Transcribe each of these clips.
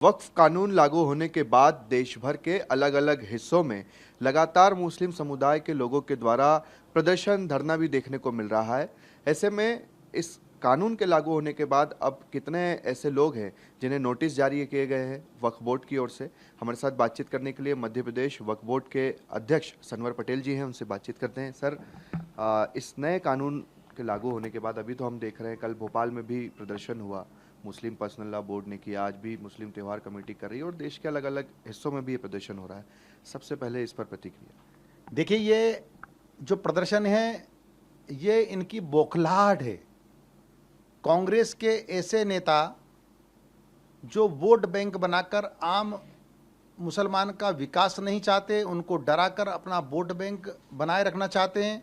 वक्फ कानून लागू होने के बाद देश भर के अलग अलग हिस्सों में लगातार मुस्लिम समुदाय के लोगों के द्वारा प्रदर्शन धरना भी देखने को मिल रहा है। ऐसे में इस कानून के लागू होने के बाद अब कितने ऐसे लोग हैं जिन्हें नोटिस जारी किए गए हैं वक्फ बोर्ड की ओर से। हमारे साथ बातचीत करने के लिए मध्य प्रदेश वक्फ बोर्ड के अध्यक्ष सनवर पटेल जी हैं, उनसे बातचीत करते हैं। सर, इस नए कानून के लागू होने के बाद अभी तो हम देख रहे हैं कल भोपाल में भी प्रदर्शन हुआ, मुस्लिम पर्सनल लॉ बोर्ड ने किया, आज भी मुस्लिम त्यौहार कमेटी कर रही है और देश के अलग अलग हिस्सों में भी ये प्रदर्शन हो रहा है। सबसे पहले इस पर प्रतिक्रिया। देखिए, ये जो प्रदर्शन है ये इनकी बौखलाहट है। कांग्रेस के ऐसे नेता जो वोट बैंक बनाकर आम मुसलमान का विकास नहीं चाहते, उनको डराकर अपना वोट बैंक बनाए रखना चाहते हैं,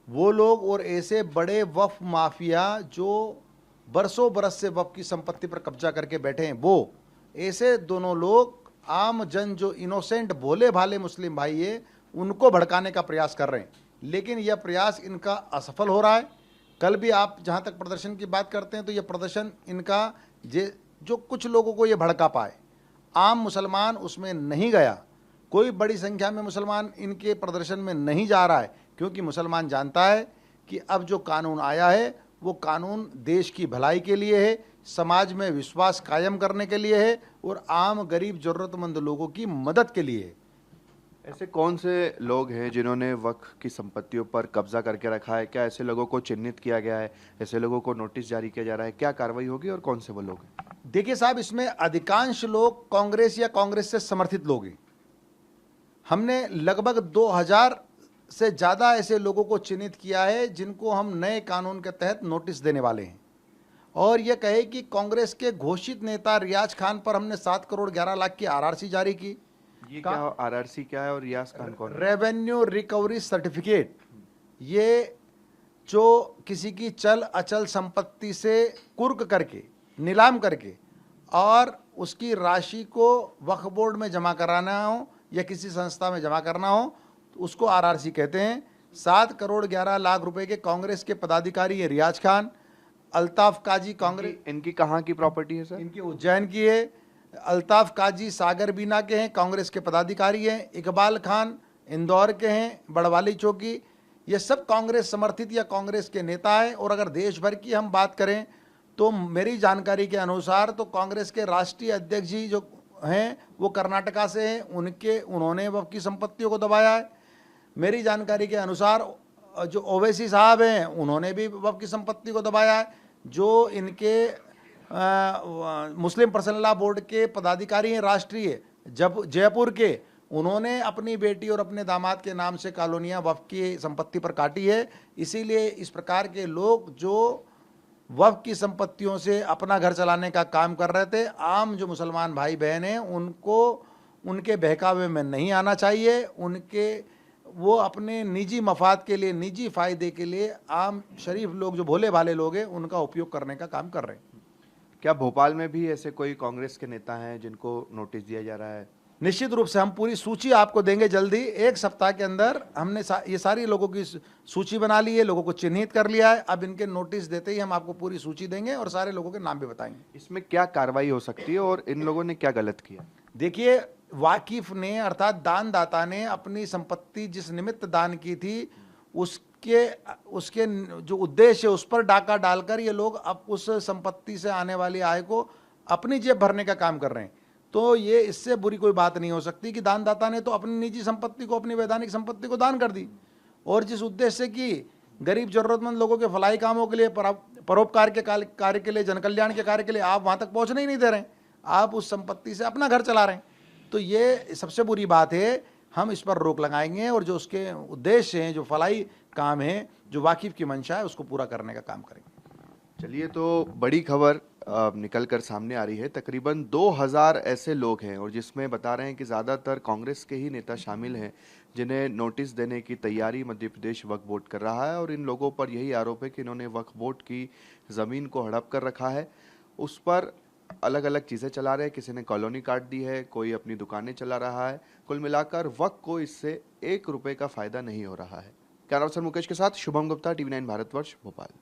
वो लोग और ऐसे बड़े वक्फ माफिया जो बरसों बरस से वक्फ की संपत्ति पर कब्जा करके बैठे हैं, वो ऐसे दोनों लोग आम जन जो इनोसेंट भोले भाले मुस्लिम भाई है उनको भड़काने का प्रयास कर रहे हैं। लेकिन यह प्रयास इनका असफल हो रहा है। कल भी आप जहां तक प्रदर्शन की बात करते हैं तो यह प्रदर्शन इनका जो कुछ लोगों को यह भड़का पाए, आम मुसलमान उसमें नहीं गया। कोई बड़ी संख्या में मुसलमान इनके प्रदर्शन में नहीं जा रहा है, क्योंकि मुसलमान जानता है कि अब जो कानून आया है वो कानून देश की भलाई के लिए है, समाज में विश्वास कायम करने के लिए है और आम गरीब जरूरतमंद लोगों की मदद के लिए है। ऐसे कौन से लोग हैं जिन्होंने वक्फ की संपत्तियों पर कब्जा करके रखा है? क्या ऐसे लोगों को चिन्हित किया गया है? ऐसे लोगों को नोटिस जारी किया जा रहा है? क्या कार्रवाई होगी और कौन से वो लोग हैं? देखिए साहब, इसमें अधिकांश लोग कांग्रेस या कांग्रेस से समर्थित लोग हैं। हमने लगभग 2000 से ज़्यादा ऐसे लोगों को चिन्हित किया है जिनको हम नए कानून के तहत नोटिस देने वाले हैं। और यह कहे कि कांग्रेस के घोषित नेता रियाज खान पर हमने 7 करोड़ 11 लाख की आरआरसी जारी की। ये क्या आरआरसी क्या है और रियाज खान कौन? Revenue recovery certificate. ये जो किसी की चल अचल संपत्ति से कुर्क करके, नीलाम करके और उसकी राशि को वक्फ बोर्ड में जमा कराना हो या किसी संस्था में जमा करना हो तो उसको आरआरसी कहते हैं। 7 करोड़ 11 लाख रुपए के कांग्रेस के पदाधिकारी है रियाज खान, अल्ताफ काजी। कांग्रेस इनकी कहाँ की प्रॉपर्टी है सर? इनकी उज्जैन की है। अल्ताफ काजी सागर बीना के हैं, कांग्रेस के पदाधिकारी हैं। इकबाल खान इंदौर के हैं, बड़वाली चौकी। ये सब कांग्रेस समर्थित या कांग्रेस के नेता हैं। और अगर देश भर की हम बात करें तो मेरी जानकारी के अनुसार तो कांग्रेस के राष्ट्रीय अध्यक्ष जी जो हैं वो कर्नाटका से हैं, उन्होंने वक्फ की संपत्तियों को दबाया है। मेरी जानकारी के अनुसार जो ओवैसी साहब हैं उन्होंने भी वक्फ की संपत्ति को दबाया है। जो इनके मुस्लिम पर्सनल लॉ बोर्ड के पदाधिकारी हैं राष्ट्रीय जयपुर के, उन्होंने अपनी बेटी और अपने दामाद के नाम से कॉलोनियां वक्फ की संपत्ति पर काटी है। इसीलिए इस प्रकार के लोग जो वक्फ की संपत्तियों से अपना घर चलाने का काम कर रहे थे, आम जो मुसलमान भाई बहन हैं उनको उनके बहकावे में नहीं आना चाहिए। वो अपने निजी मफाद के लिए, निजी फायदे के लिए आम शरीफ लोग जो भोले भाले लोग हैं उनका उपयोग करने का काम कर रहे हैं। क्या भोपाल में भी ऐसे कोई कांग्रेस के नेता हैं जिनको नोटिस दिया जा रहा है? निश्चित रूप से हम पूरी सूची आपको देंगे जल्दी। 1 सप्ताह के अंदर हमने ये सारी लोगों की सूची बना ली है, लोगों को चिन्हित कर लिया है। अब इनके नोटिस देते ही हम आपको पूरी सूची देंगे और सारे लोगों के नाम भी बताएंगे। इसमें क्या कार्रवाई हो सकती है और इन लोगों ने क्या गलत किया? देखिए, वाकिफ ने अर्थात दानदाता ने अपनी संपत्ति जिस निमित्त दान की थी उसके जो उद्देश्य है उस पर डाका डालकर ये लोग अब उस संपत्ति से आने वाली आय को अपनी जेब भरने का काम कर रहे हैं। तो ये इससे बुरी कोई बात नहीं हो सकती कि दानदाता ने तो अपनी निजी संपत्ति को, अपनी वैधानिक संपत्ति को दान कर दी और जिस उद्देश्य से कि गरीब जरूरतमंद लोगों के भलाई कामों के लिए, परोपकार के कार्य के लिए, जनकल्याण के कार्य के लिए आप वहां तक पहुंचने ही नहीं दे रहे हैं, आप उस संपत्ति से अपना घर चला रहे हैं। तो ये सबसे बुरी बात है। हम इस पर रोक लगाएंगे और जो उसके उद्देश्य हैं, जो फलाई काम है, जो वाकिफ की मंशा है, उसको पूरा करने का काम करेंगे। चलिए, तो बड़ी खबर निकल कर सामने आ रही है। तकरीबन 2000 ऐसे लोग हैं और जिसमें बता रहे हैं कि ज़्यादातर कांग्रेस के ही नेता शामिल हैं जिन्हें नोटिस देने की तैयारी मध्य प्रदेश वक्फ बोर्ड कर रहा है। और इन लोगों पर यही आरोप है कि इन्होंने वक्फ बोर्ड की ज़मीन को हड़प कर रखा है, उस पर अलग अलग चीज़ें चला रहे हैं। किसी ने कॉलोनी काट दी है, कोई अपनी दुकानें चला रहा है। कुल मिलाकर वक्फ को इससे 1 रुपये का फ़ायदा नहीं हो रहा है। कैमरा पर्सन मुकेश के साथ शुभम गुप्ता, TV9 भारतवर्ष, भोपाल।